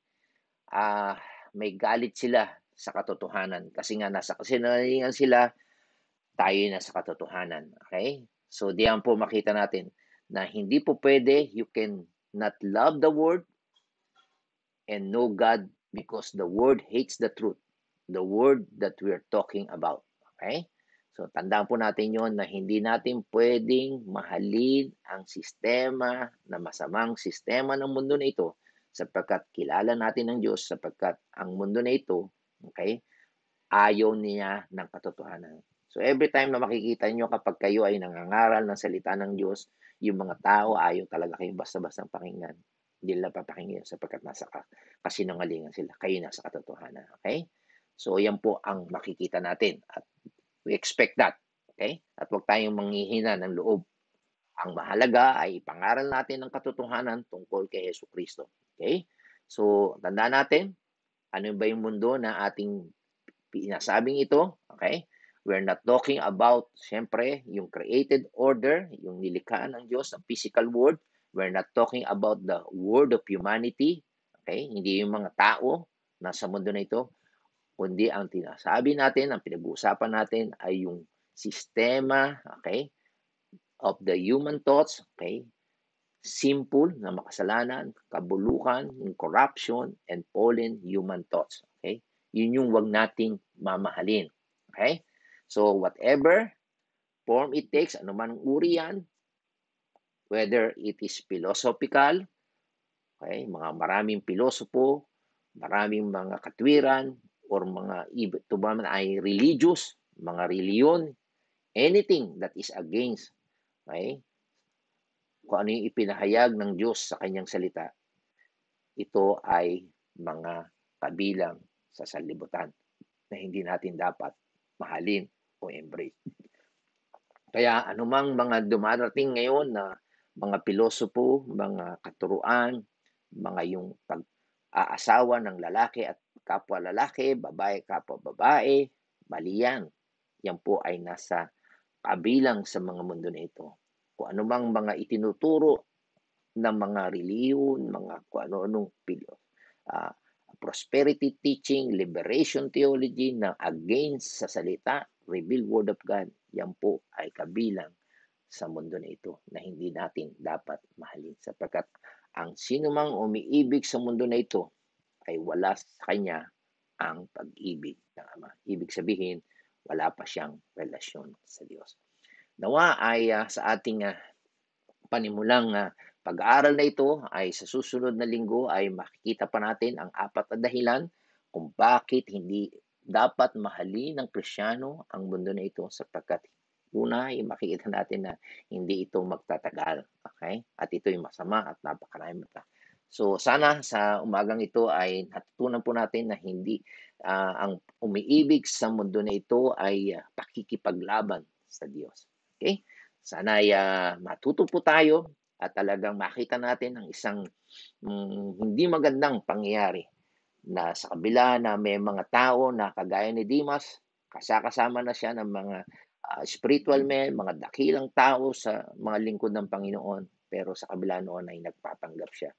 May galit sila sa katotohanan kasi nga nasa kasinungalingan sila, tayo na sa katotohanan. Okay? So, diyan po makita natin na hindi po pwede, you can not love the word and know God because the word hates the truth. The word that we're talking about. Okay? So, tandaan po natin yon na hindi natin pwedeng mahalin ang sistema na masamang sistema ng mundo na ito sapagkat kilala natin ang Diyos sapagkat ang mundo na ito, okay, ayaw niya ng katotohanan. So every time na makikita nyo kapag kayo ay nangangaral ng salita ng Diyos, yung mga tao ayaw talaga kayong basta-basta pakinggan. Hindi nila papakinggan sapagkat nasa kasinungalingan sila. Kayo nasa katotohanan. Okay? So yan po ang makikita natin. At we expect that. Okay? At huwag tayong manghihina ng loob. Ang mahalaga ay ipangaral natin ang katotohanan tungkol kay Jesucristo. Okay? So, tandaan natin, ano ba yung mundo na ating pinasabing ito? Okay? We're not talking about, siyempre, yung created order, yung nilikha ng Diyos, ang physical world. We're not talking about the world of humanity. Okay? Hindi yung mga tao na sa mundo na ito, kundi ang tinasabi natin, ang pinag-uusapan natin ay yung sistema, okay, of the human thoughts, okay, simple na makasalanan, kabulukan, yung corruption, and fallen human thoughts. Okay? Yun yung wag nating mamahalin. Okay? So, whatever form it takes, anuman uri yan, whether it is philosophical, okay, mga maraming pilosopo, maraming mga katwiran, or mga ito ba man ay religious, mga reliyon, anything that is against, okay, kung ano yung ipinahayag ng Diyos sa kanyang salita, ito ay mga kabilang sa sanlibutan na hindi natin dapat mahalin o embrace. Kaya anumang mga dumarating ngayon na mga pilosopo, mga katuruan, mga yung pag-aasawa ng lalaki at kapwa lalaki, babae kapwa babae, mali yan. Yan po ay nasa kabilang sa mga mundo na ito. Kung anumang mga itinuturo ng mga reliyon, mga kung ano-anong uh, prosperity teaching, liberation theology na against sa salita, revealed word of God, yan po ay kabilang sa mundo na ito na hindi natin dapat mahalin. Sapagkat ang sinumang umiibig sa mundo na ito ay wala sa kanya ang pag-ibig ng Ama. Ibig sabihin, wala pa siyang relasyon sa Diyos. Nawa ay sa ating panimulang pag-aaral na ito ay sa susunod na linggo ay makikita pa natin ang 4 na dahilan kung bakit hindi dapat mahalin ng Kristiyano ang mundo na ito sapagkat una ay makikita natin na hindi ito magtatagal. Okay? At ito ay masama at napakarami pa. So sana sa umagang ito ay natutunan po natin na hindi ang umiibig sa mundo na ito ay pakikipaglaban sa Diyos. Okay? Sana ay matuto po tayo at talagang makita natin ang isang hindi magandang pangyayari na sa kabila na may mga tao na kagaya ni Dimas, kasama na siya ng mga spiritual men, mga dakilang tao sa mga lingkod ng Panginoon. Pero sa kabila noon ay nagpapanggap siya.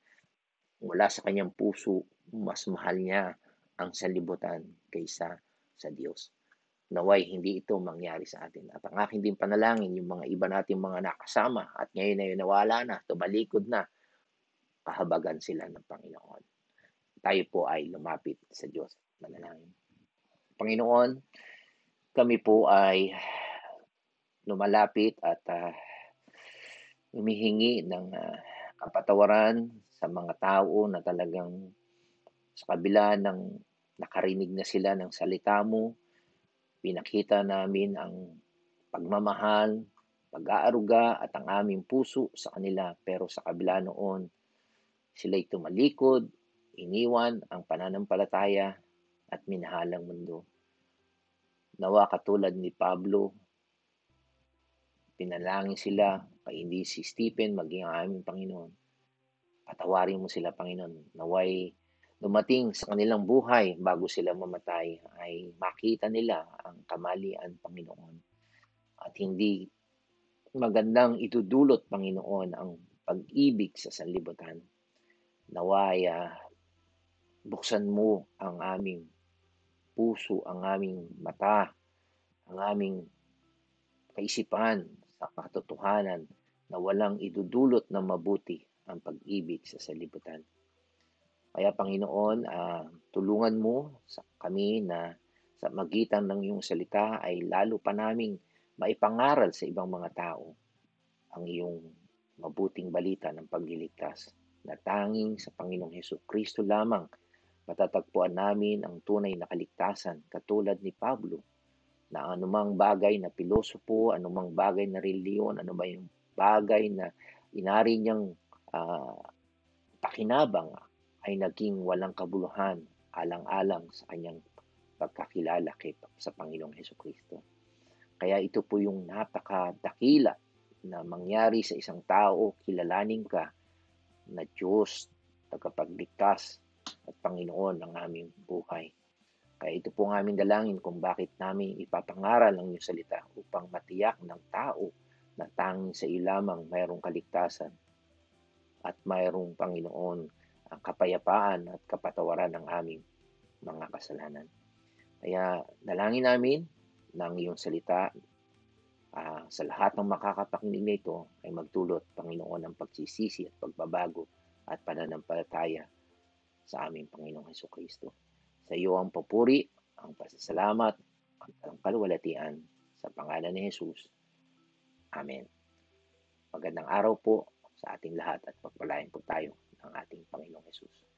Mula sa kanyang puso, mas mahal niya ang sanlibutan kaysa sa Diyos. Naway hindi ito mangyari sa atin. At ang aking din panalangin, yung mga iba nating mga nakasama at ngayon ay nawala na, tumalikod na, kahabagan sila ng Panginoon. Tayo po ay lumapit sa Diyos. Manalangin. Panginoon, kami po ay lumalapit at humihingi ng kapatawaran sa mga tao na talagang sa kabila ng nakarinig na sila ng salita mo, pinakita namin ang pagmamahal, pag-aaruga at ang aming puso sa kanila. Pero sa kabila noon, sila'y tumalikod, iniwan ang pananampalataya at minahalang mundo. Nawa katulad ni Pablo, pinalangin sila, kay hindi si Stephen, maging ang aming Panginoon. Patawarin mo sila, Panginoon. Naway dumating sa kanilang buhay bago sila mamatay, ay makita nila ang kamalian, Panginoon. At hindi magandang idudulot, Panginoon, ang pag-ibig sa sanlibutan. Naway buksan mo ang aming puso, ang aming mata, ang aming kaisipan sa katotohanan na walang idudulot na mabuti ang pag-ibig sa sanlibutan. Kaya Panginoon, tulungan mo sa kami na sa magitan ng iyong salita ay lalo pa naming maipangaral sa ibang mga tao ang iyong mabuting balita ng pagliligtas na tanging sa Panginoong Hesukristo lamang matatagpuan namin ang tunay na kaligtasan katulad ni Pablo na anumang bagay na pilosopo, anumang bagay na reliyon, anumang bagay na inari niyang pakinabang ay naging walang kabuluhan alang-alang sa kanyang pagkakilala sa Panginoong Hesukristo. Kaya ito po yung napakadakila na mangyari sa isang tao, kilalanin ka na Diyos, tagapagligtas at Panginoon ng aming buhay. Kaya ito po ang aming dalangin kung bakit namin ipapangaral ang iyong salita upang matiyak ng tao na tanging sa iyo lamang mayroong kaligtasan at mayroong Panginoon ang kapayapaan at kapatawaran ng aming mga kasalanan. Kaya dalangin namin ng iyong salita sa lahat ng makakapakinig nito ay magdulot, Panginoon, ng pagsisisi at pagbabago at pananampalataya sa aming Panginoong Hesukristo. Sa iyo ang papuri, ang pasasalamat, ang kaluwalhatian sa pangalan ni Jesus. Amen. Magandang araw po sa ating lahat at pagpalain po tayo ng ating Panginoong Jesus.